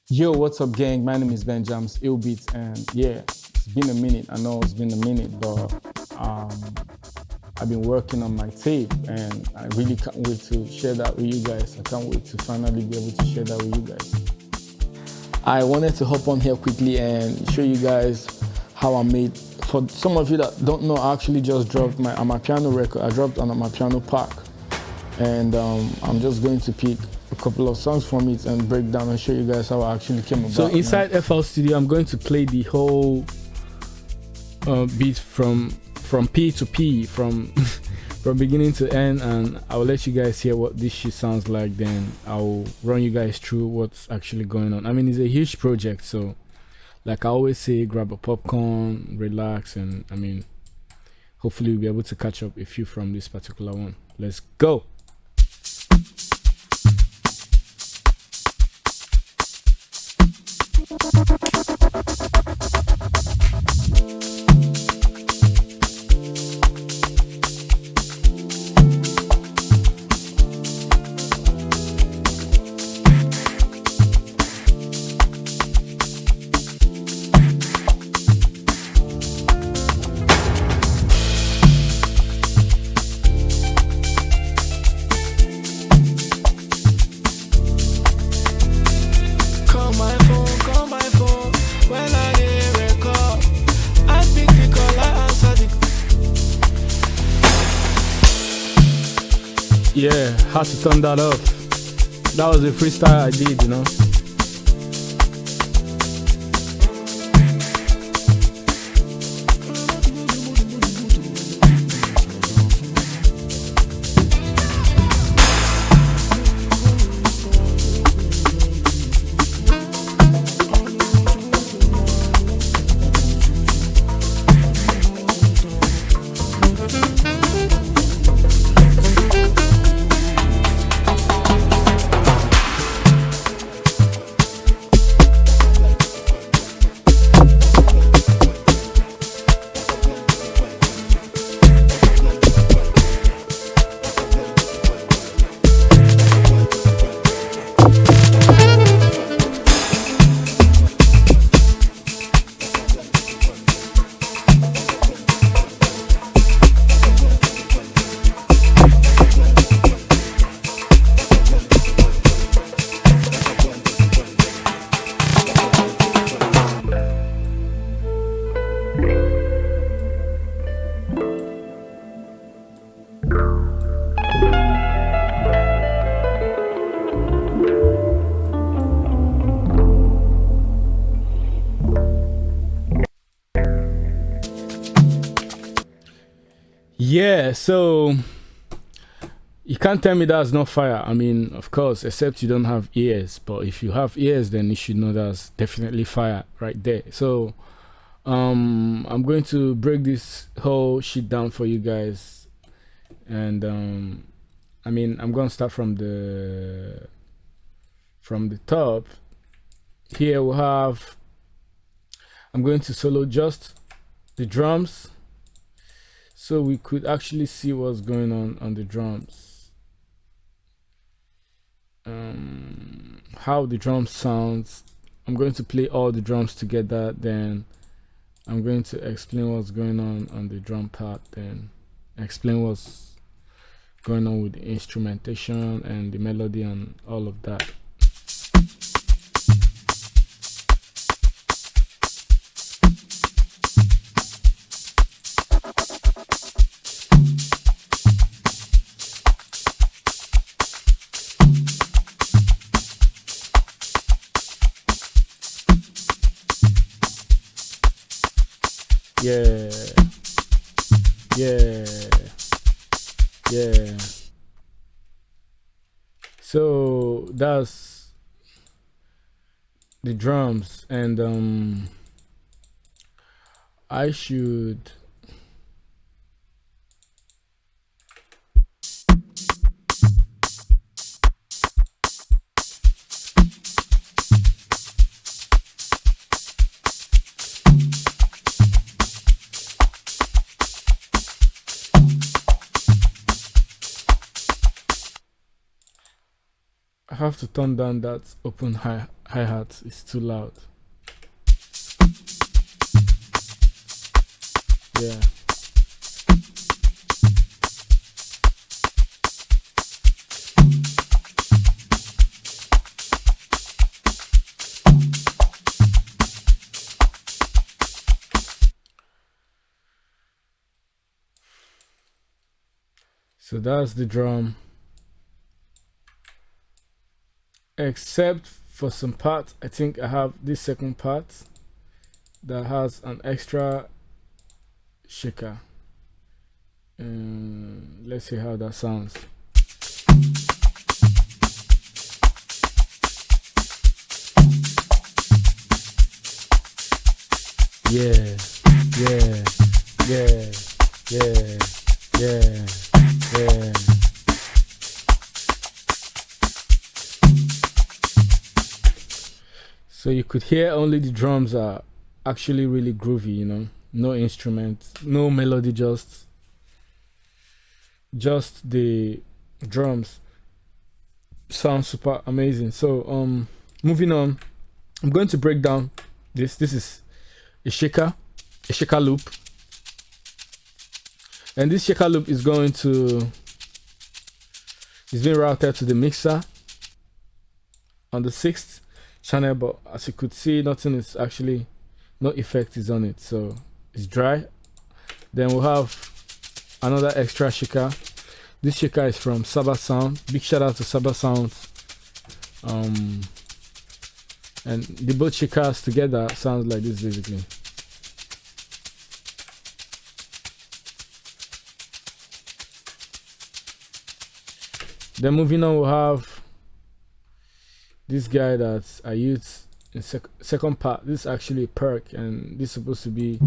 Yo, what's up, gang? My name is Ben Jams Illbeats, and yeah, it's been a minute. I know it's been a minute, but um, I've been working on my tape, and I really can't wait to share that with you guys. I can't wait to finally be able to share that with you guys. I wanted to hop on here quickly and show you guys how I made. For some of you that don't know, I actually just dropped my Amapiano record. I dropped an Amapiano pack, and I'm just going to pick a couple of songs from it and break down and show you guys how I actually came about. So inside FL Studio, I'm going to play the whole beat from P to P, from from beginning to end, and I'll let you guys hear what this shit sounds like. Then I'll run you guys through what's actually going on. I mean, it's a huge project, so like I always say, grab a popcorn, relax, and I mean, hopefully we'll be able to catch up a few from this particular one. Let's go. Yeah, had to turn that off. That was a freestyle I did, you know. Yeah, so you can't tell me that's not fire. I mean, of course, except you don't have ears. But if you have ears, then you should know that's definitely fire right there. So I'm going to break this whole shit down for you guys. And I mean, I'm going to start from the top. Here we have, I'm going to solo just the drums, so we could actually see what's going on the drums, how the drum sounds. I'm going to play all the drums together, then I'm going to explain what's going on the drum part, then explain what's going on with the instrumentation and the melody and all of that. Yeah, yeah, yeah. So that's the drums, and I should I have to turn down that open hi-hat is too loud. Yeah. So that's the drum. Except for some parts, I think I have this second part that has an extra shaker. Let's see how that sounds. Yeah, yeah, yeah, yeah, yeah, yeah. So you could hear only the drums are actually really groovy, you know, no instruments, no melody, just the drums sound super amazing. So moving on, I'm going to break down this is a shaker loop, and this shaker loop is being routed to the mixer on the 6th channel, but as you could see, nothing is actually, no effect is on it, so it's dry. Then we'll have another extra shaker. This shaker is from Sabbath Sound. Big shout out to Sabbath Sound. And the both shakers together sounds like this basically. Then moving on, we'll have this guy that I used in second part. This is actually a perk, and this is supposed to be,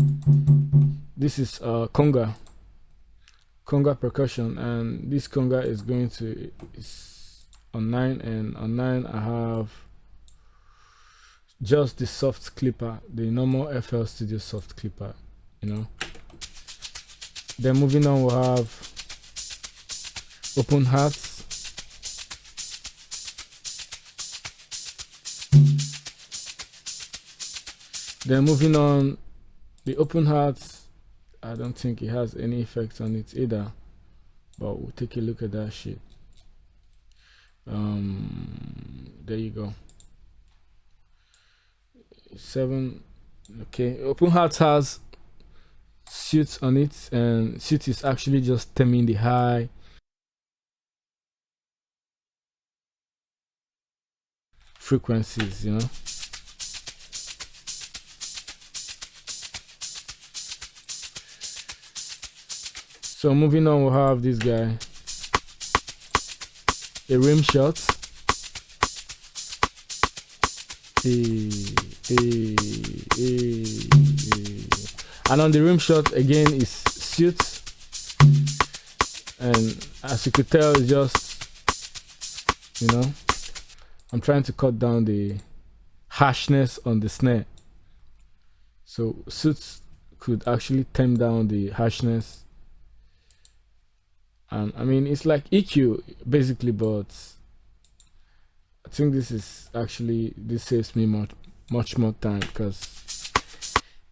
this is conga percussion, and this conga is on 9, and on 9 I have just the soft clipper, the normal FL Studio soft clipper, you know. Then moving on, we'll have open hats. Then moving on, the open hats, I don't think it has any effects on it either, but we'll take a look at that shit. There you go. 7. Okay, open hats has suits on it, and suit is actually just stemming the high frequencies, you know. So moving on, we'll have this guy, a rim shot. And on the rim shot again is suit, and as you could tell, it's just, you know, I'm trying to cut down the harshness on the snare, so suits could actually tame down the harshness. And I mean, it's like EQ basically, but I think this saves me much more time, because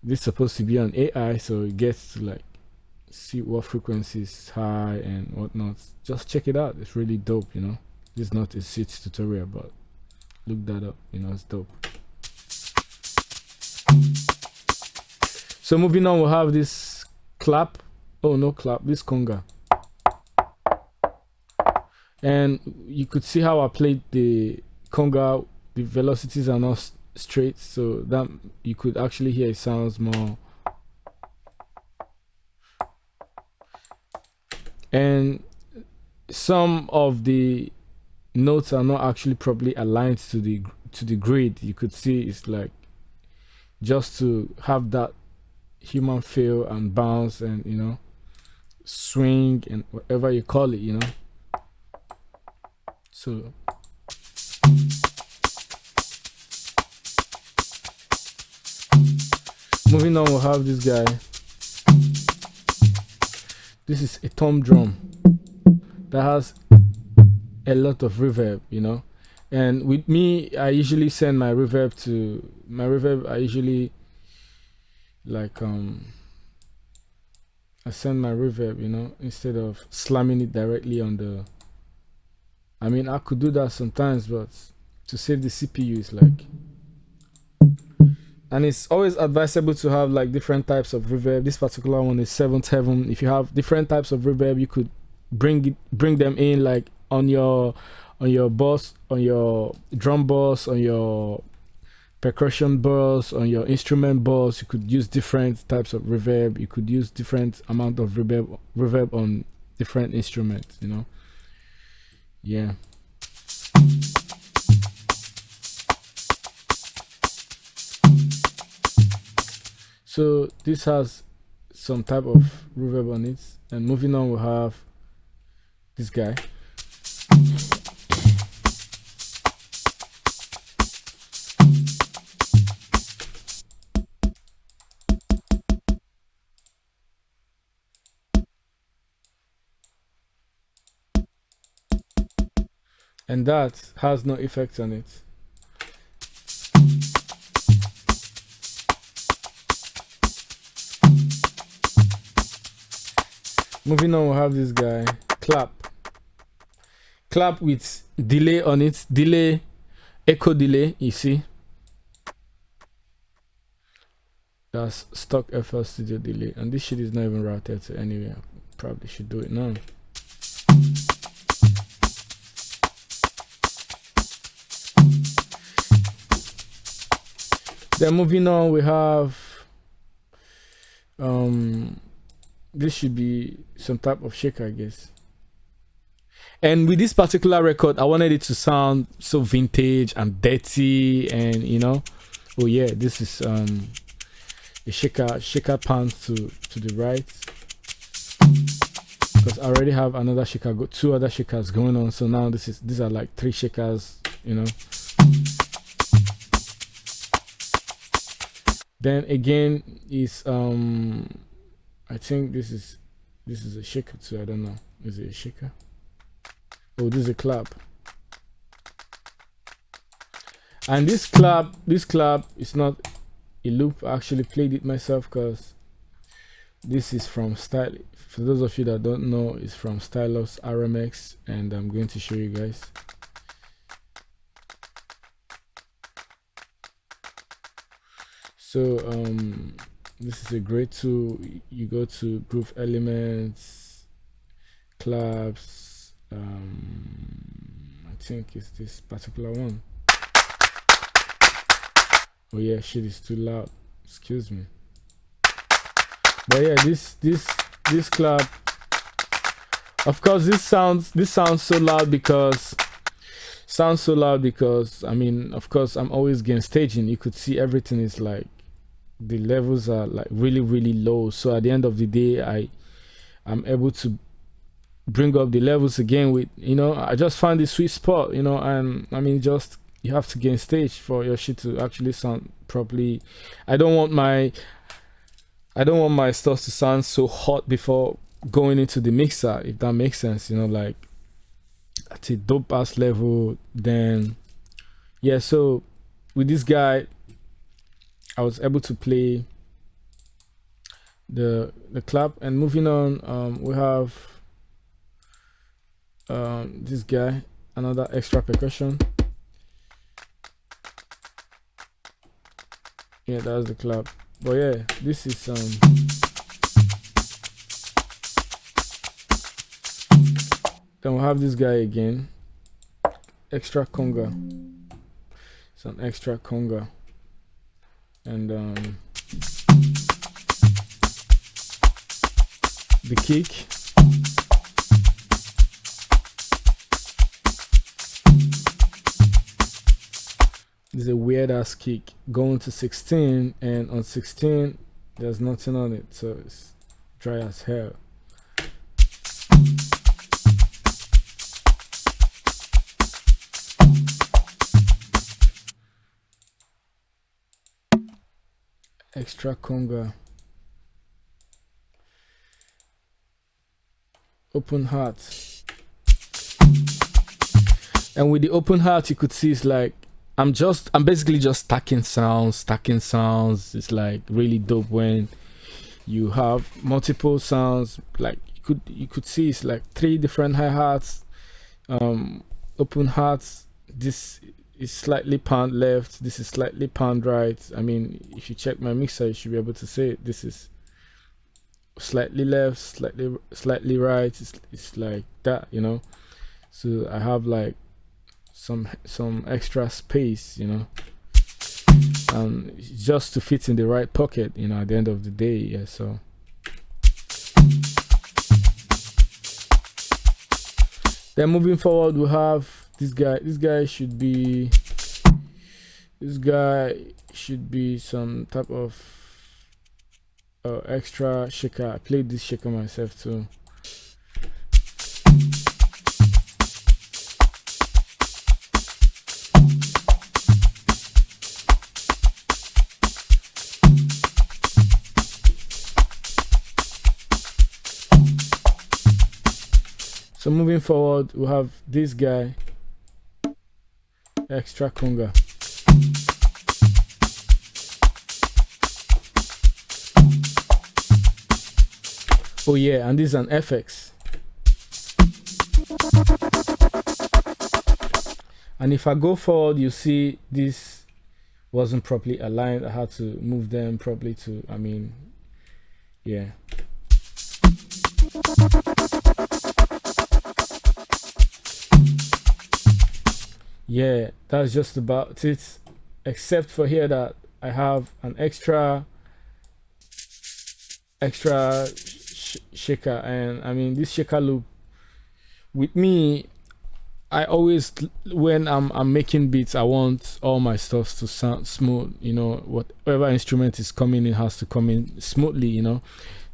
this is supposed to be on AI, so it gets to like see what frequency is high and whatnot. Just check it out, it's really dope, you know. This is not a suits tutorial, but look that up, you know, it's dope. So moving on, we'll have this clap. Oh, no clap, this conga. And you could see how I played the conga, the velocities are not straight, so that you could actually hear it sounds more, and some of the notes are not actually properly aligned to the grid. You could see it's like just to have that human feel and bounce and, you know, swing and whatever you call it, you know. So moving on, we'll have this guy. This is a tom drum that has a lot of reverb, you know. And with me, I usually send my reverb to my reverb. I usually like I send my reverb, instead of slamming it directly on the. I mean, I could do that sometimes, but to save the CPU is like. And it's always advisable to have like different types of reverb. This particular one is 7th Heaven. If you have different types of reverb, you could bring them in like on your boss, on your drum boss, on your percussion boss, on your instrument boss. You could use different types of reverb. You could use different amount of reverb on different instruments. Yeah. So this has some type of reverb on it. And moving on, we have this guy. And that has no effect on it. Moving on, we'll have this guy, clap with delay on it, echo delay, you see. That's stock FL Studio delay, and this shit is not even routed to anywhere. Probably should do it now. Then moving on, we have this should be some type of shaker, I guess. And with this particular record, I wanted it to sound so vintage and dirty, and oh yeah, this is a shaker pants to the right, because I already have another shaker, two other shakers going on. So now these are like 3 shakers, Then again is I think this is a shaker too. I don't know. Is it a shaker? Oh, this is a clap. And this clap is not a loop. I actually played it myself because this is from Style. For those of you that don't know, it's from Stylus RMX, and I'm going to show you guys. So this is a great tool. You go to Groove Elements, Claps. I think it's this particular one. Oh yeah, shit is too loud. Excuse me. But yeah, this clap. Of course, this sounds so loud because. I mean, of course, I'm always gain staging. You could see everything is like. The levels are like really, really low. So at the end of the day, I'm able to bring up the levels again with, I just find the sweet spot, and I mean, just you have to gain stage for your shit to actually sound properly. I don't want my stuff to sound so hot before going into the mixer, if that makes sense, like at a dope ass level. Then yeah, so with this guy, I was able to play the clap. And moving on, we have this guy, another extra percussion. Yeah, that's the clap. But yeah, this is then we'll have this guy again, extra conga. It's an extra conga. And the kick. This is a weird ass kick going to 16, and on 16 there's nothing on it, so it's dry as hell. Extra conga. Open heart. And with the open heart, you could see it's like I'm basically just stacking sounds. It's like really dope when you have multiple sounds. Like you could see it's like 3 different hi-hats, open hearts. This is slightly pound left, this is slightly pound right. I mean, if you check my mixer, you should be able to say it. This is slightly left, slightly right. It's like that, you know. So I have like some extra space, you know, just to fit in the right pocket, you know, at the end of the day. Yeah, so then moving forward, we have this guy. This guy should be some type of extra shaker. I played this shaker myself too. So moving forward, we have this guy, extra conga. Oh yeah, and this is an FX. And if I go forward, you see this wasn't properly aligned. I had to move them properly to, I mean, yeah. Yeah, that's just about it, except for here that I have an extra shaker. And I mean, this shaker loop with me, I always, when I'm making beats, I want all my stuff to sound smooth, you know. Whatever instrument is coming in has to come in smoothly, you know.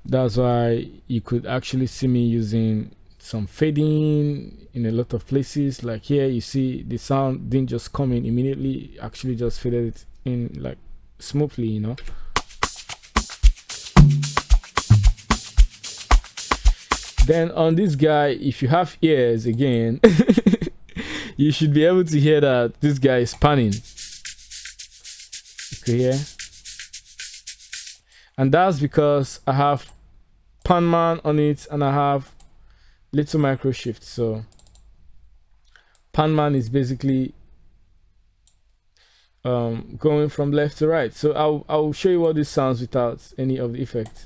That's why you could actually see me using some fading in a lot of places. Like here, you see the sound didn't just come in immediately, actually just faded it in like smoothly, you know. Then on this guy, if you have ears again, you should be able to hear that this guy is panning. You can hear, and that's because I have pan man on it and I have little micro shift. So pan man is basically going from left to right. So I'll show you what this sounds without any of the effect.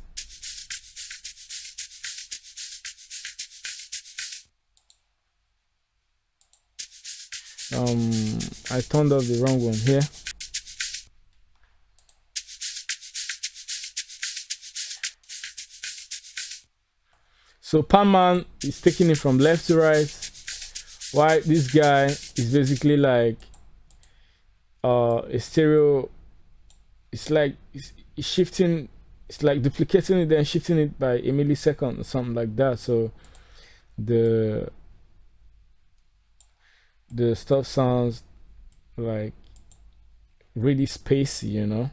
I turned off the wrong one here. So pan man is taking it from left to right, while this guy is basically like a stereo. It's like it's shifting, it's like duplicating it then shifting it by a millisecond or something like that. So the stuff sounds like really spacey, you know.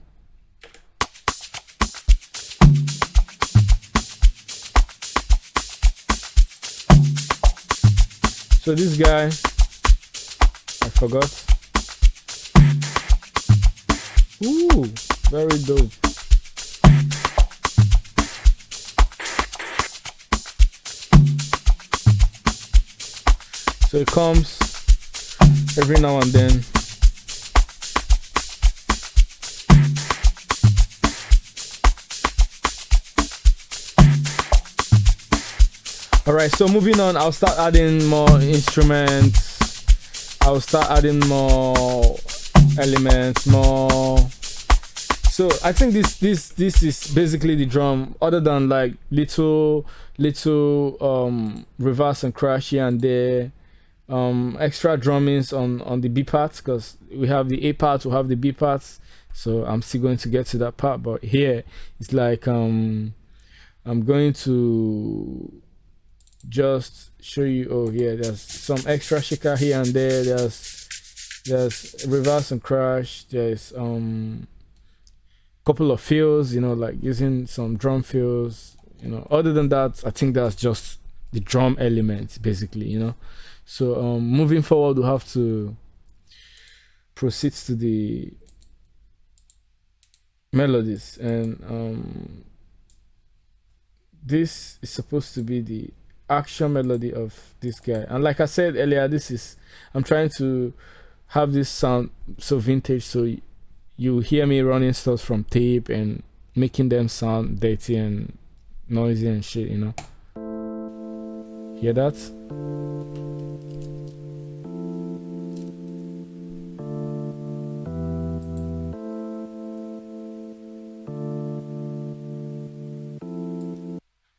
So this guy, I forgot. Ooh, very dope. So it comes every now and then. Alright, so moving on, I'll start adding more instruments. I'll start adding more elements, more. So I think this is basically the drum, other than like little reverse and crash here and there. Extra drummings on the B parts, because we have the A parts, we have the B parts. So I'm still going to get to that part, but here it's like I'm going to just show you. Oh yeah, there's some extra shaker here and there. There's reverse and crash. There's couple of fills, you know, like using some drum fills, you know. Other than that, I think that's just the drum elements basically, you know. So moving forward, we'll have to proceed to the melodies, and this is supposed to be the action melody of this guy. And like I said earlier, I'm trying to have this sound so vintage, so you hear me running stuff from tape and making them sound dirty and noisy and shit, you know. Hear that?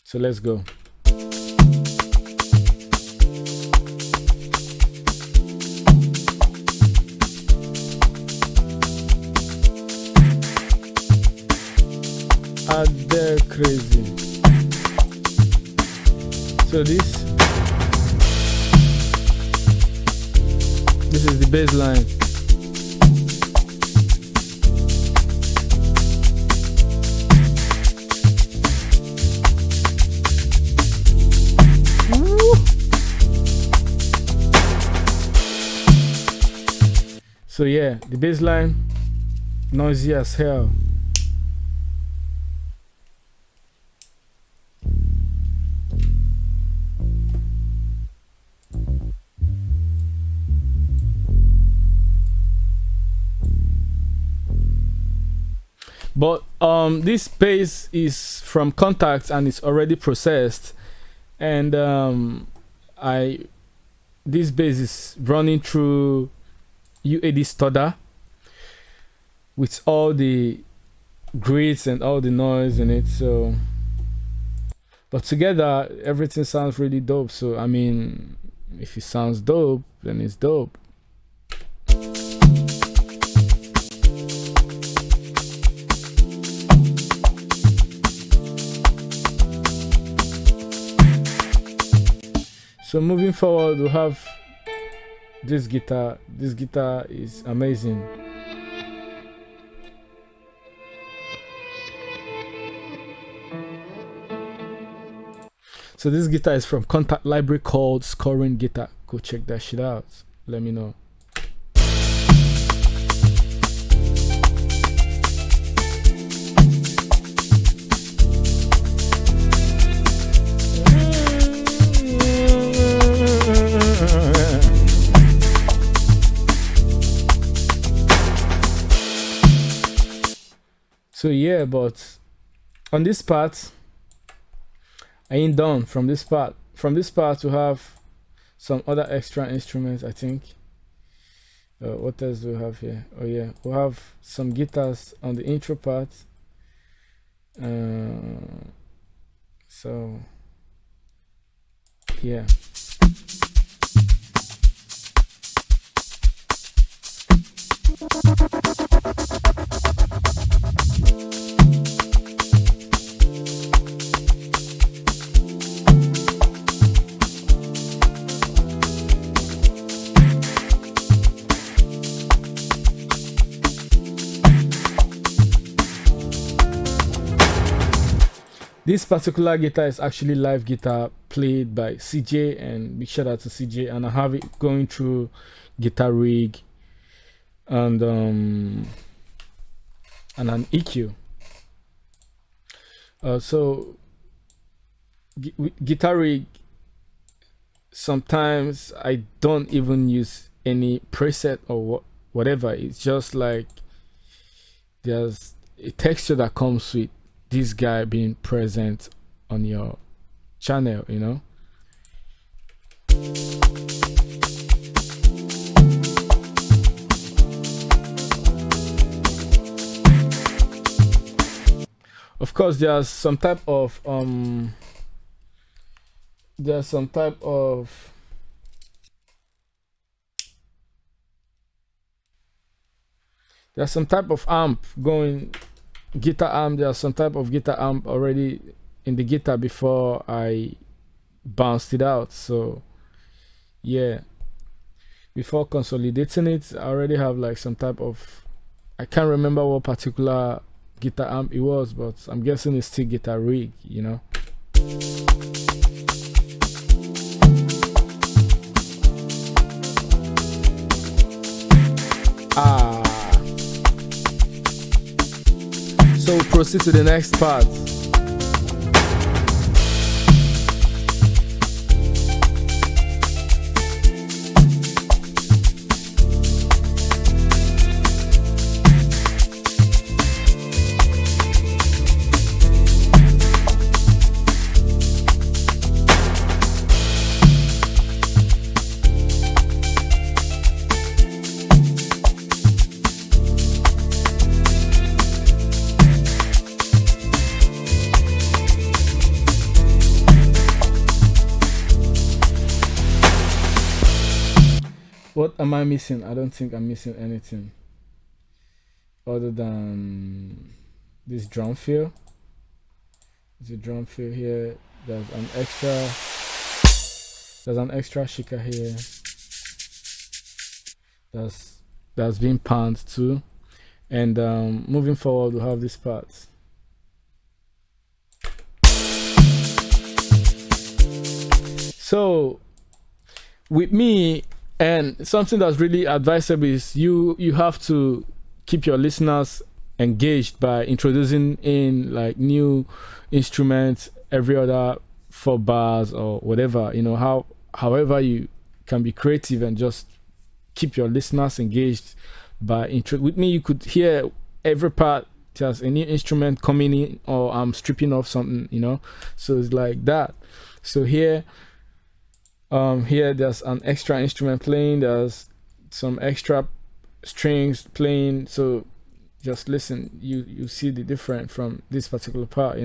So let's go. Are they crazy? So this is the bass line. So yeah, the bass line, noisy as hell. But this bass is from Contact and it's already processed, and this bass is running through UAD Studer with all the grits and all the noise in it. So, but together everything sounds really dope. So I mean, if it sounds dope, then it's dope. So moving forward, we'll have this guitar. This guitar is amazing. So this guitar is from Contact library called Scoring Guitar. Go check that shit out. Let me know. So yeah, but on this part, I ain't done from this part. From this part, we have some other extra instruments, I think. What else do we have here? Oh yeah, we have some guitars on the intro part. So yeah. This particular guitar is actually live guitar played by CJ, and big shout out to CJ. And I have it going through Guitar Rig and an EQ. So Guitar Rig, sometimes I don't even use any preset or whatever. It's just like there's a texture that comes with this guy being present on your channel, you know. Of course, there's some type of amp going, guitar amp. There's some type of guitar amp already in the guitar before I bounced it out. So yeah, before consolidating it, I already have like some type of, I can't remember what particular guitar amp it was, but I'm guessing it's still Guitar Rig, you know. Ah. So proceed to the next part. What am I missing? I don't think I'm missing anything other than this drum fill. There's a drum fill here. There's an extra shaker here. That's been panned too. And moving forward, we'll have this part. So with me, and something that's really advisable is you have to keep your listeners engaged by introducing in like new instruments every other 4 bars or whatever, however you can be creative and just keep your listeners engaged by with me. You could hear every part there's a new instrument coming in, or I'm stripping off something, so it's like that. So here there's an extra instrument playing, there's some extra strings playing, so just listen, you see the difference from this particular part.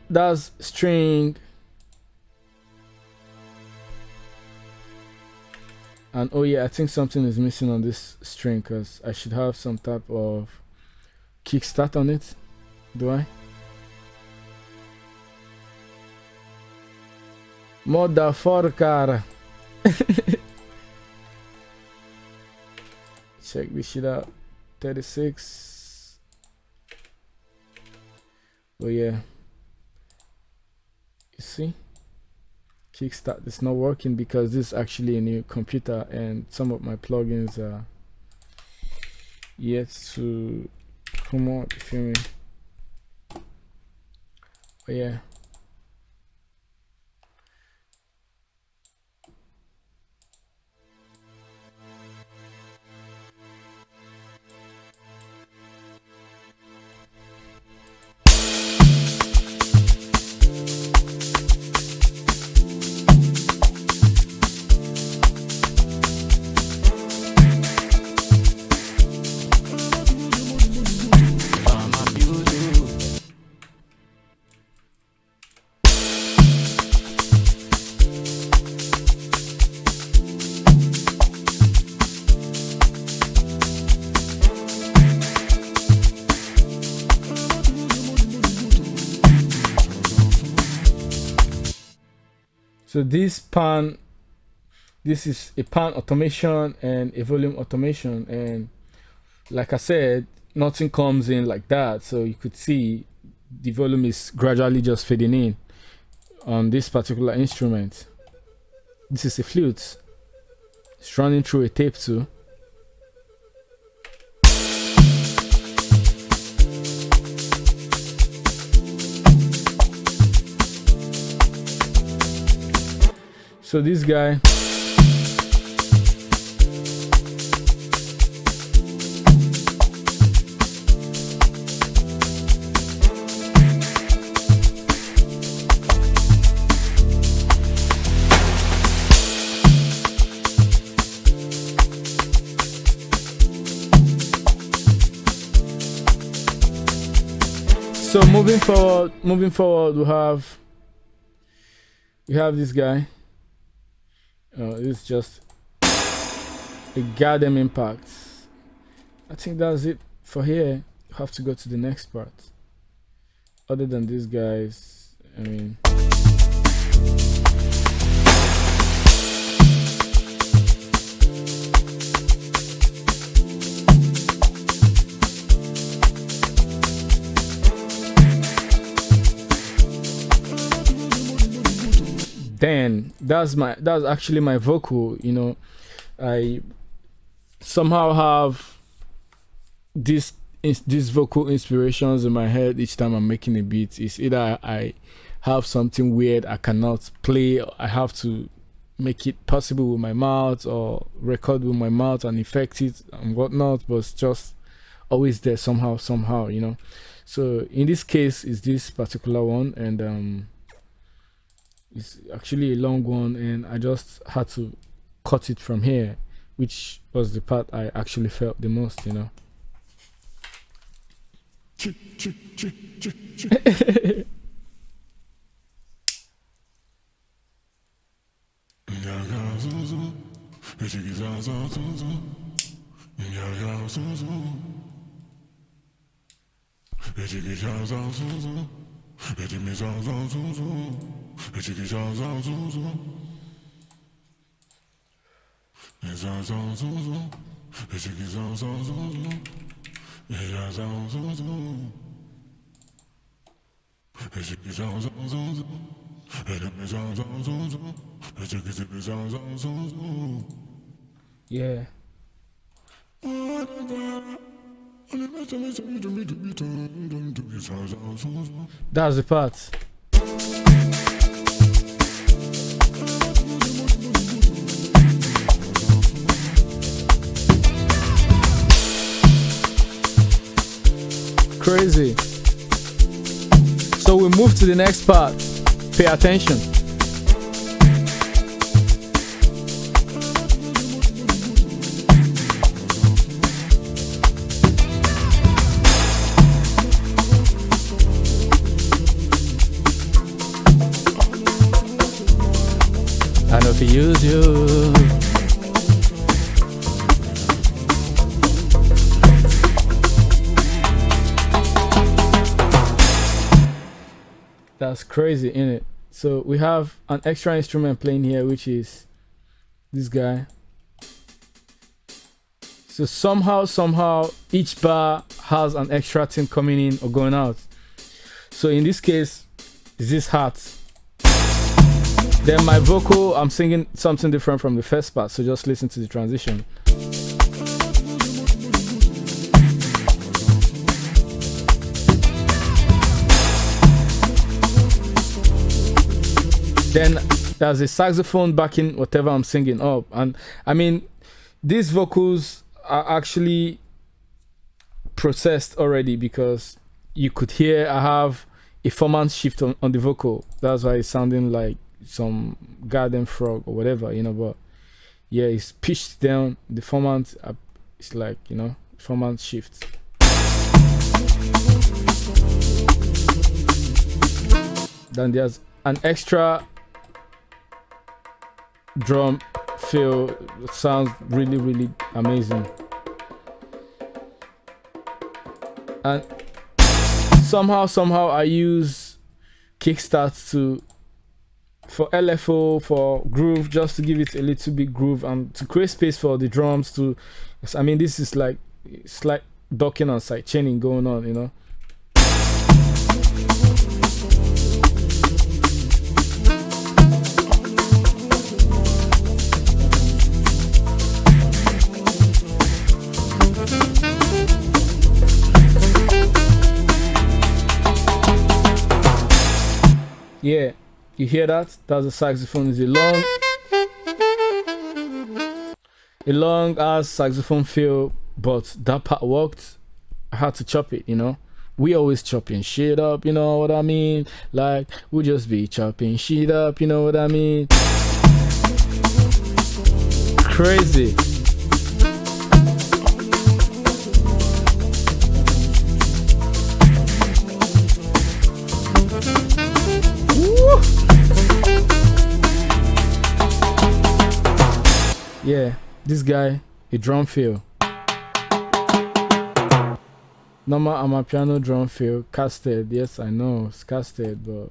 That's string, and oh yeah, I think something is missing on this string because I should have some type of kickstart on it. Do I? Motherfucker. Check this shit out. 36. Oh yeah. You see? Kickstart is not working because this is actually a new computer and some of my plugins are yet to come out. You feel me? Oh yeah. So this is a pan automation and a volume automation, and like I said, nothing comes in like that, so you could see the volume is gradually just fading in on this particular instrument. This is a flute. It's running through a tape too. So this guy, so moving forward, we have this guy. This is just the goddamn impact. I think that's it for here. Have to go to the next part. Other than these guys, I mean, then that's actually my vocal. You know, I somehow have these vocal inspirations in my head each time I'm making a beat. It's either I have something weird I cannot play, or I have to make it possible with my mouth, or record with my mouth and effect it and whatnot, but it's just always there somehow, you know. So in this case, is this particular one, and it's actually a long one, and I just had to cut it from here, which was the part I actually felt the most, you know. Yeah. That's the part. Crazy. So we move to the next part. Pay attention. I know if you use you. That's crazy, isn't it? So we have an extra instrument playing here, which is this guy. So somehow each bar has an extra thing coming in or going out. So in this case, is this hat. Then my vocal, I'm singing something different from the first part, so just listen to the transition. Then there's a saxophone backing whatever I'm singing up. And I mean, these vocals are actually processed already, because you could hear I have a formant shift on the vocal. That's why it's sounding like some garden frog or whatever, you know. But yeah, it's pitched down. The formant, it's like, you know, formant shift. Then there's an extra drum fill that sounds really amazing. And somehow I use kickstarts for LFO, for groove, just to give it a little bit groove and to create space for the drums to, I mean, this is like slight docking and side chaining going on, you know. Yeah, you hear that? That's a saxophone. It's a long ass saxophone fill, but that part worked. I had to chop it, you know. We always chopping shit up, you know what I mean? Like, we just be chopping shit up, you know what I mean? Crazy. Yeah, this guy, a drum fill. Normal Amapiano drum fill, casted. Yes, I know it's casted, but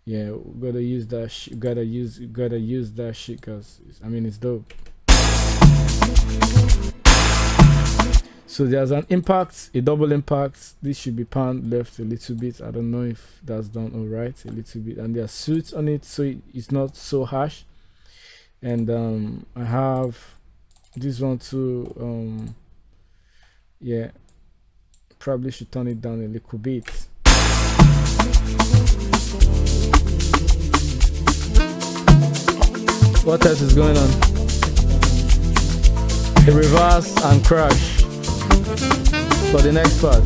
yeah, we gotta use that shit. Gotta use that shit, cause I mean it's dope. So there's an impact, a double impact. This should be panned left a little bit. I don't know if that's done all right, a little bit. And there are suits on it, so it's not so harsh. And I have this one too. Yeah, probably should turn it down a little bit. What else is going on? A reverse and crash for the next part.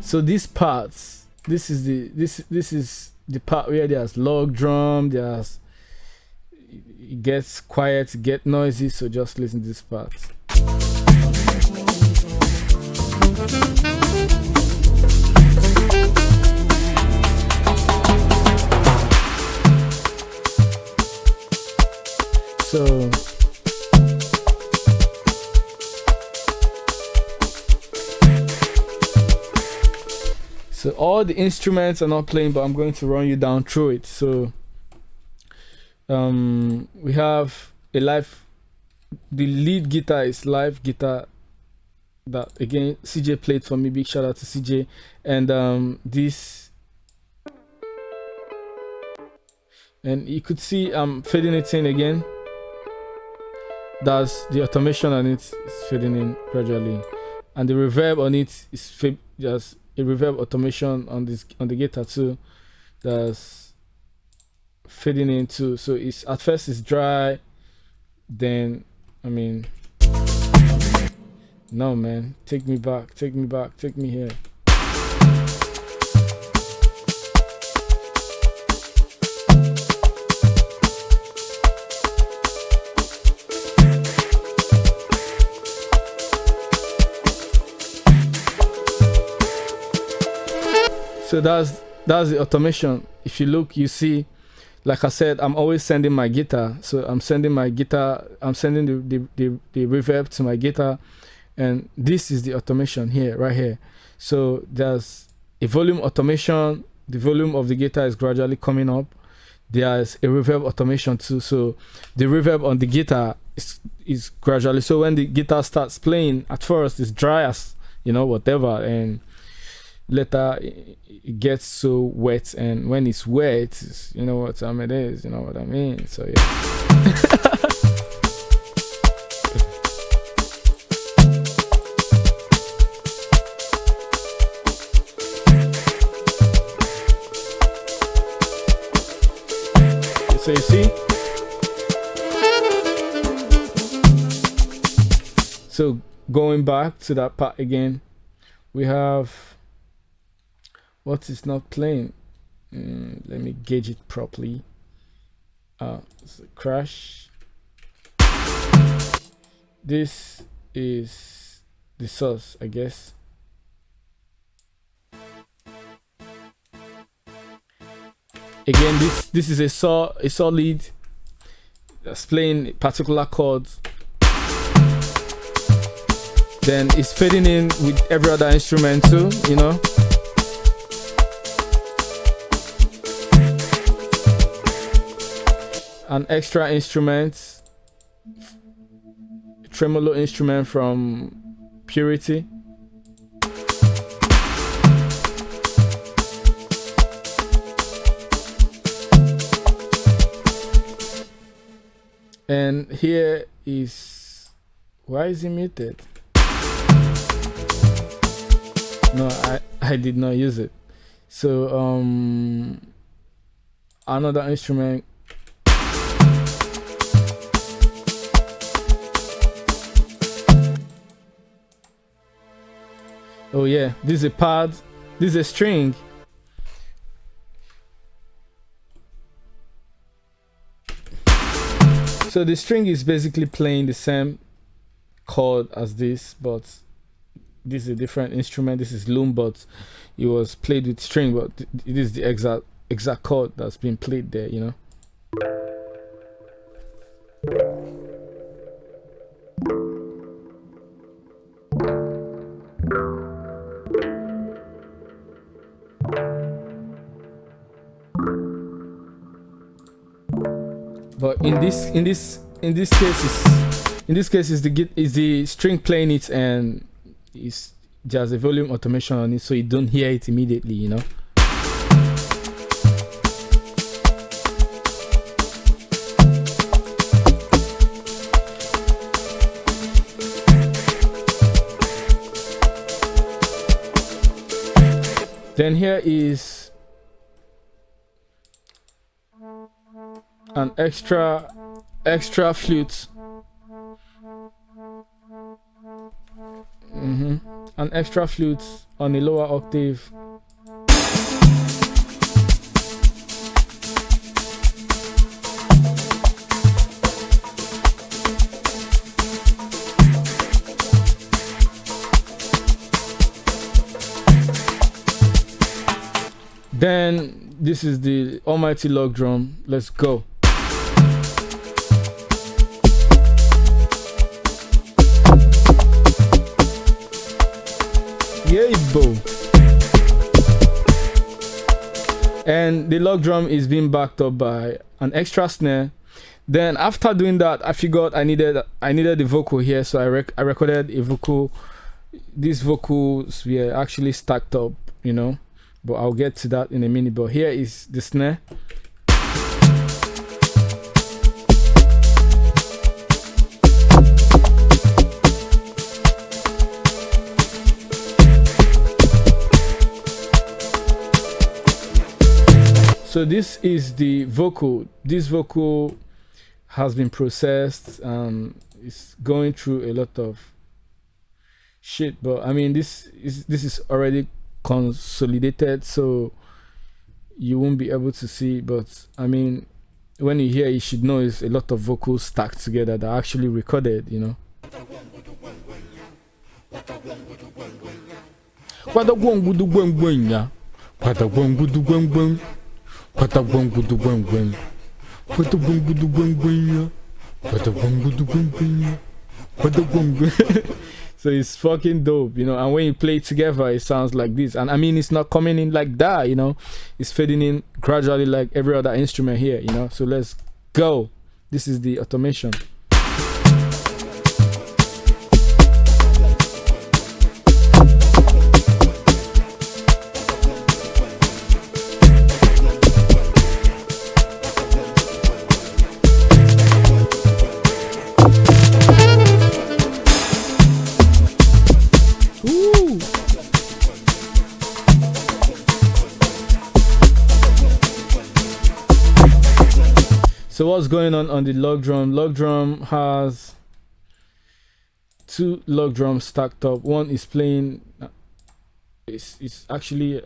So these parts, this is the part where there's log drum, it gets quiet, get noisy, so just listen to this part. So all the instruments are not playing, but I'm going to run you down through it. So we have a live, the lead guitar is live guitar that again CJ played for me. Big shout out to CJ. And this, and you could see I'm fading it in again. That's the automation on it is fading in gradually, and the reverb on it is just a reverb automation on the guitar too. That's fading in too. So it's at first it's dry, then I mean, no man, take me back, take me here. So that's the automation. If you look, you see, like I said, I'm always sending my guitar. So I'm sending the reverb to my guitar, and this is the automation here, right here. So there's a volume automation. The volume of the guitar is gradually coming up. There's a reverb automation too. So the reverb on the guitar is gradually. So when the guitar starts playing, at first it's dry as, you know, whatever, and later it gets so wet, and when it's wet, you know what time it is, you know what I mean. So yeah. So you see, so going back to that part again, we have what is not playing. Let me gauge it properly. It's a crash. This is the source, I guess. Again, this is a solid that's playing particular chords. Then it's fading in with every other instrument too, you know. An extra instrument, tremolo instrument from Purity. And here is, why is he muted? No, I did not use it. So another instrument. Oh yeah, this is a pad, this is a string. So the string is basically playing the same chord as this, but this is a different instrument. This is loom, but it was played with string, but it is the exact chord that's been played there, you know. But in this case is the string playing it, and it's just a volume automation on it, so you don't hear it immediately, you know. Then here is an extra flute. An extra flute on a lower octave. Then this is the almighty log drum. Let's go. Yeah, bo. And the log drum is being backed up by an extra snare. Then after doing that, I figured I needed the vocal here, so I recorded a vocal. These vocals were actually stacked up, you know, but I'll get to that in a minute. But here is the snare. So this is the vocal. This vocal has been processed. It's going through a lot of shit, but I mean this is already consolidated, so you won't be able to see. But I mean, when you hear, you should know it's a lot of vocals stacked together that are actually recorded, you know. So it's fucking dope, you know. And when you play it together, it sounds like this. And I mean, it's not coming in like that, you know. It's fading in gradually like every other instrument here, you know. So let's go. This is the automation. So what's going on the log drum? Log drum has two log drums stacked up. One is playing, it's actually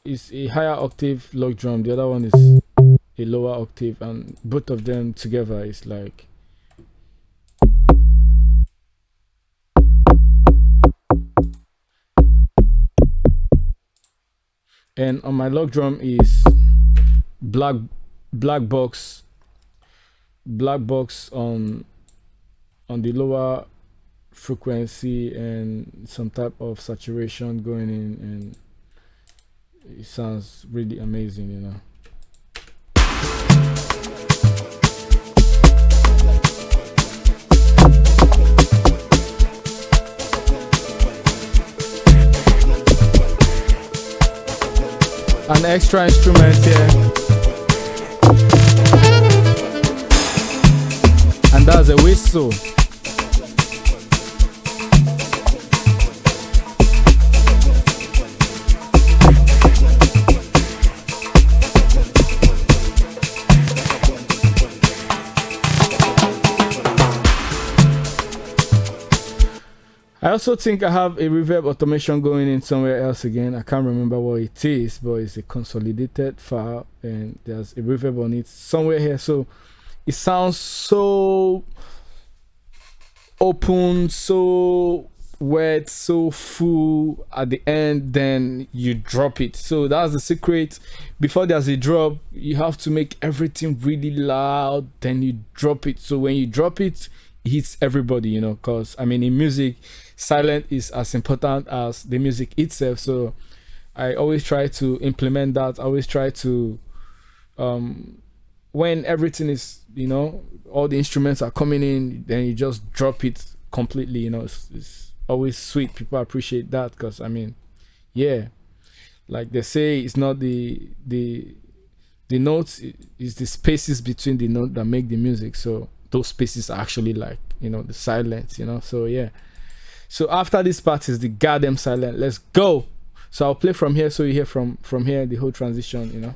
it's a higher octave log drum. The other one is a lower octave, and both of them together is like and on my log drum is black box on the lower frequency and some type of saturation going in, and it sounds really amazing, you know. An extra instrument here, and that's a whistle. I also think I have a reverb automation going in somewhere else again. I can't remember what it is, but it's a consolidated file and there's a reverb on it somewhere here. So it sounds so open, so wet, so full at the end, then you drop it. So that's the secret. Before there's a drop, you have to make everything really loud, then you drop it. So when you drop it, it hits everybody, you know, because I mean, in music, silent is as important as the music itself. So I always try to implement that. I always try to when everything is, you know, all the instruments are coming in, then you just drop it completely, you know. It's always sweet. People appreciate that, because I mean, yeah, like they say, it's not the notes, it's the spaces between the note that make the music. So those spaces are actually, like, you know, the silence, you know. So yeah, so after this part is the goddamn silent. Let's go. So I'll play from here, so you hear from here the whole transition, you know.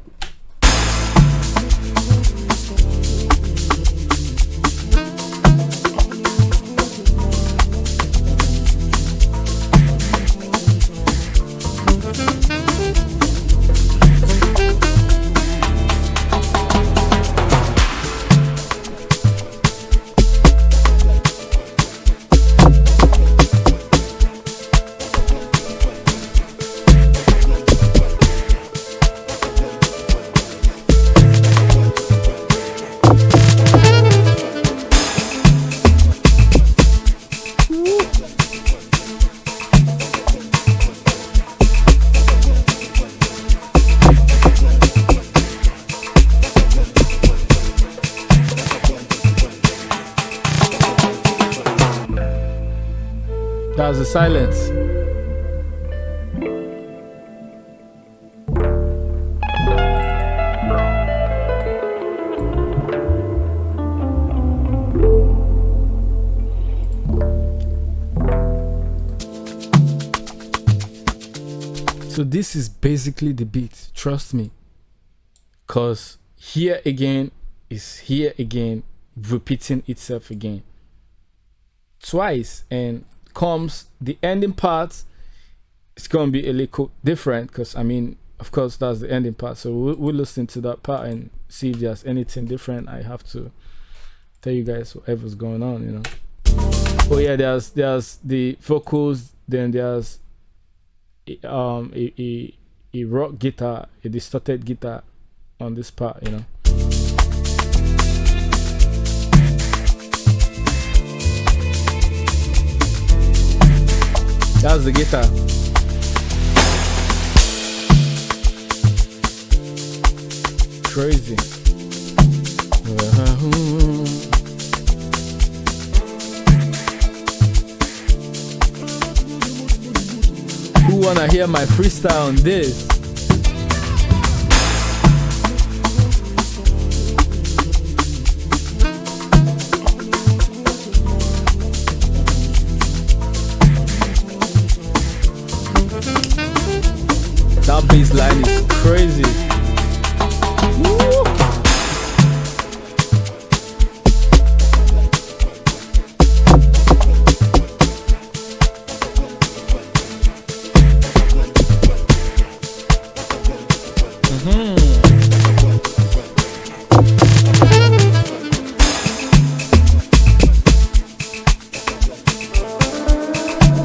That's the silence. So this is basically the beat, trust me. Cause here again is here again, repeating itself again. Twice, and comes the ending part. It's gonna be a little different, because I mean, of course, that's the ending part. So we'll listen to that part and see if there's anything different. I have to tell you guys whatever's going on, you know. Oh yeah, there's the vocals, then there's a rock guitar, a distorted guitar on this part, you know. That's the guitar. Crazy. Who wanna hear my freestyle on this? That bass line is crazy. Woo.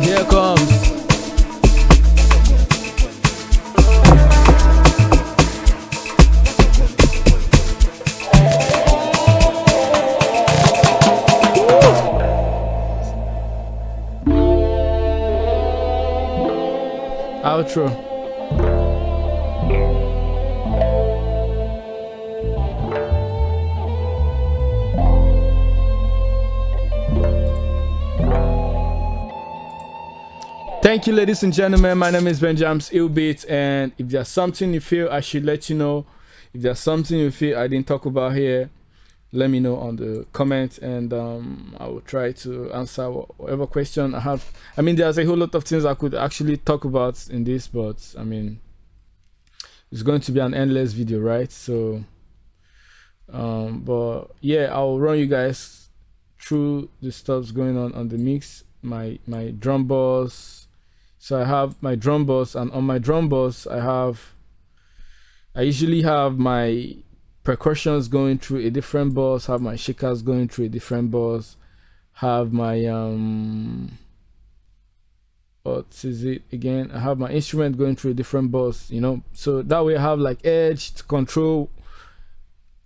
Here comes. Outro. Thank you, ladies and gentlemen. My name is Benjamin's Illbeat, and if there's something you feel I should let you know, if there's something you feel I didn't talk about here, let me know on the comment, and I will try to answer whatever question I have. I mean, there's a whole lot of things I could actually talk about in this, but I mean, it's going to be an endless video, right? So but yeah, I'll run you guys through the stuff's going on the mix. My drum boss. So I have my drum boss, and on my drum boss I usually have my percussions going through a different boss, have my shakers going through a different boss, have my what is it again? I have my instrument going through a different bus, you know, so that way I have like edge to control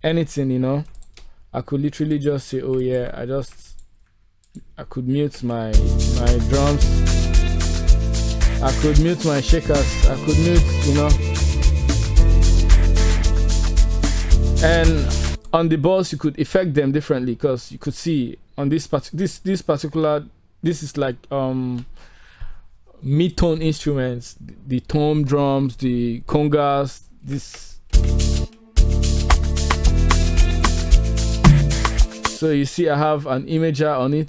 anything, you know. I could literally just say, oh yeah, I could mute my drums, I could mute my shakers, I could mute, you know. And on the bus you could affect them differently, because you could see on this particular, this is like mid-tone instruments, the tom drums, the congas, this. So you see I have an imager on it.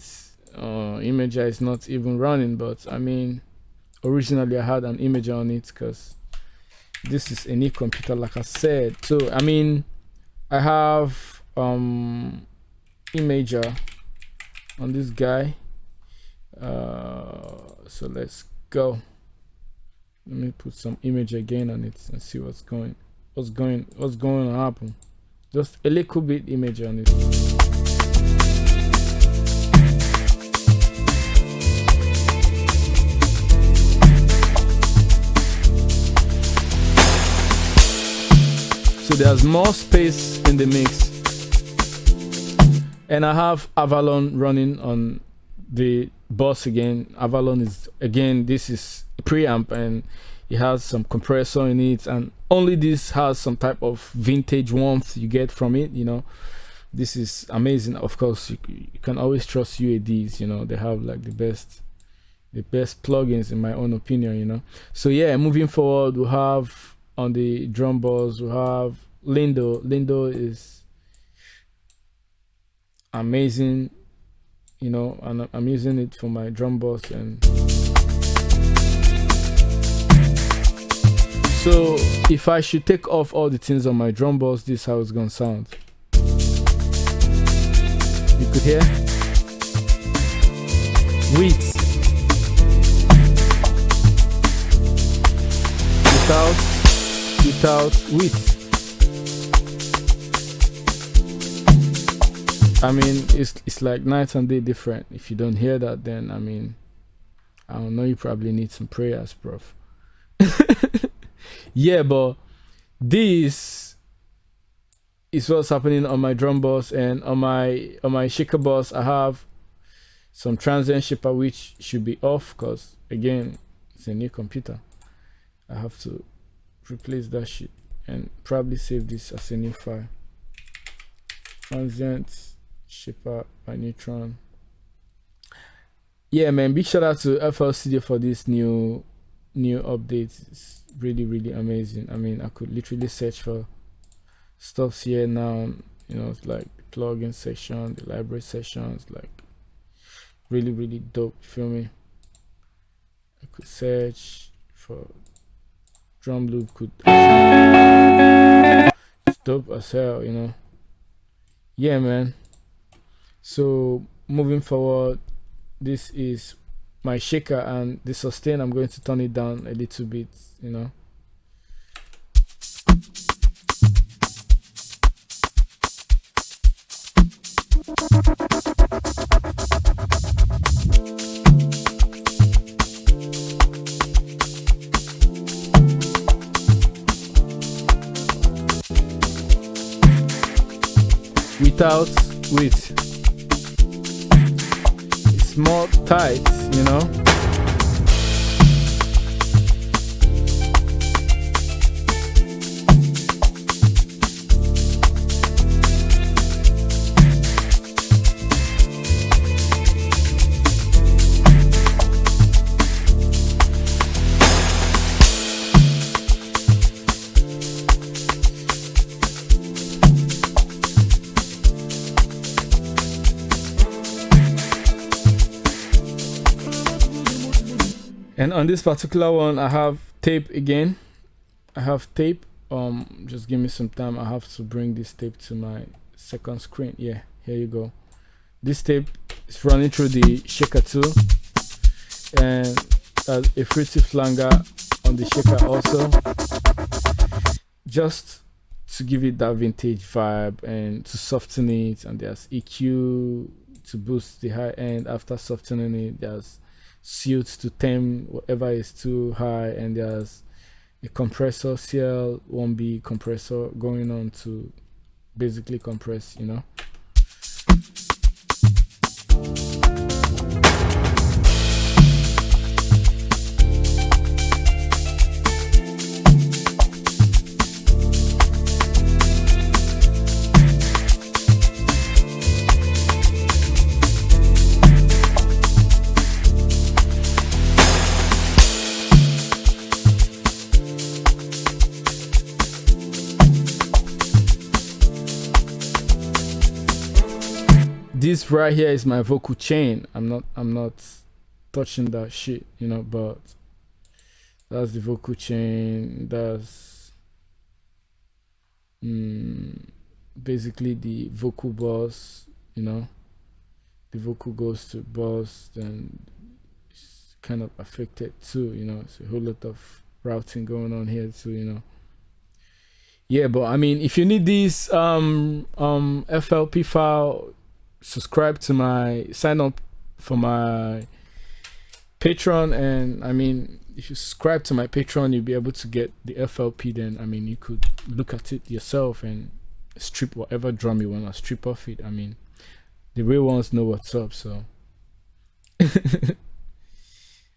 Imager is not even running, but I mean originally I had an imager on it because this is a new computer, like I said. So I mean I have imager on this guy. So let's go. Let me put some image again on it and see what's going to happen. Just a little bit image on it. So there's more space in the mix, and I have Avalon running on the bus again. Avalon is, again, this is a preamp and it has some compressor in it, and only this has some type of vintage warmth you get from it, you know. This is amazing. Of course you can always trust UADs, you know, they have like the best plugins in my own opinion, you know. So yeah, moving forward, we have on the drum balls, we have Lindo is amazing, you know, and I'm using it for my drum boss. And so if I should take off all the things on my drum boss, this is how it's gonna sound. You could hear width without width. I mean, it's like night and day different. If you don't hear that, then I mean, I don't know, you probably need some prayers, bro. Yeah, but this is what's happening on my drum boss, and on my shaker boss I have some transient shaper which should be off because again it's a new computer. I have to replace that shit and probably save this as a new file. Transient shaper by Neutron. Yeah man, big shout out to FL Studio for this new updates. It's really amazing. I mean, I could literally search for stuffs here now, you know. It's like the plugin section, the library sections, like really dope. Feel me? I could search for drum loop, could it's dope as hell, you know. Yeah man, so moving forward, this is my shaker, and the sustain I'm going to turn it down a little bit, you know. Without width, it's more tight, you know. And on this particular one I have tape again. I have tape. Just give me some time. I have to bring this tape to my second screen. Yeah, here you go. This tape is running through the shaker too, and a fruity flanger on the shaker also, just to give it that vintage vibe and to soften it. And there's EQ to boost the high end. After softening it, there's suit to tame whatever is too high, and there's a compressor, CL1B compressor going on to basically compress, you know. This right here is my vocal chain. I'm not touching that shit, you know, but that's the vocal chain. That's basically the vocal bus, you know. The vocal goes to bus, then it's kind of affected too, you know. It's a whole lot of routing going on here too, you know. Yeah, but I mean, if you need this FLP file, subscribe to sign up for my Patreon, and I mean, if you subscribe to my Patreon, you'll be able to get the FLP. Then I mean, you could look at it yourself and strip whatever drum you want to strip off it. I mean, the real ones know what's up. So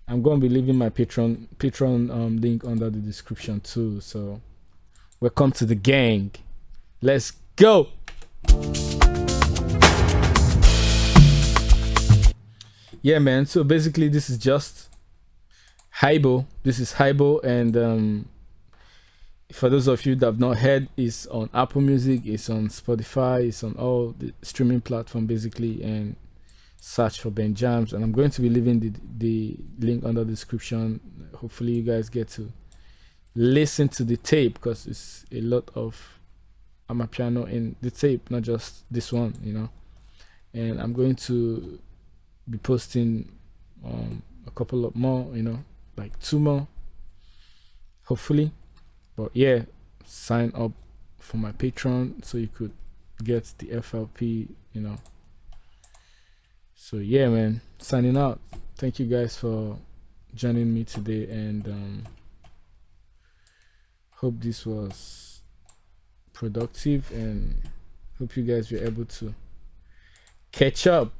I'm gonna be leaving my Patreon link under the description too. So welcome to the gang. Let's go. Yeah, man. So basically, this is just Hybo. This is Hybo, and for those of you that have not heard, it's on Apple Music, it's on Spotify, it's on all the streaming platform basically, and search for Ben Jams. And I'm going to be leaving the link under the description. Hopefully, you guys get to listen to the tape, because it's a lot of Amapiano in the tape, not just this one, you know. And I'm going to be posting a couple of more, you know, like 2 more hopefully. But yeah, sign up for my Patreon so you could get the FLP, you know. So yeah, man, signing out. Thank you guys for joining me today, and hope this was productive, and hope you guys were able to catch up.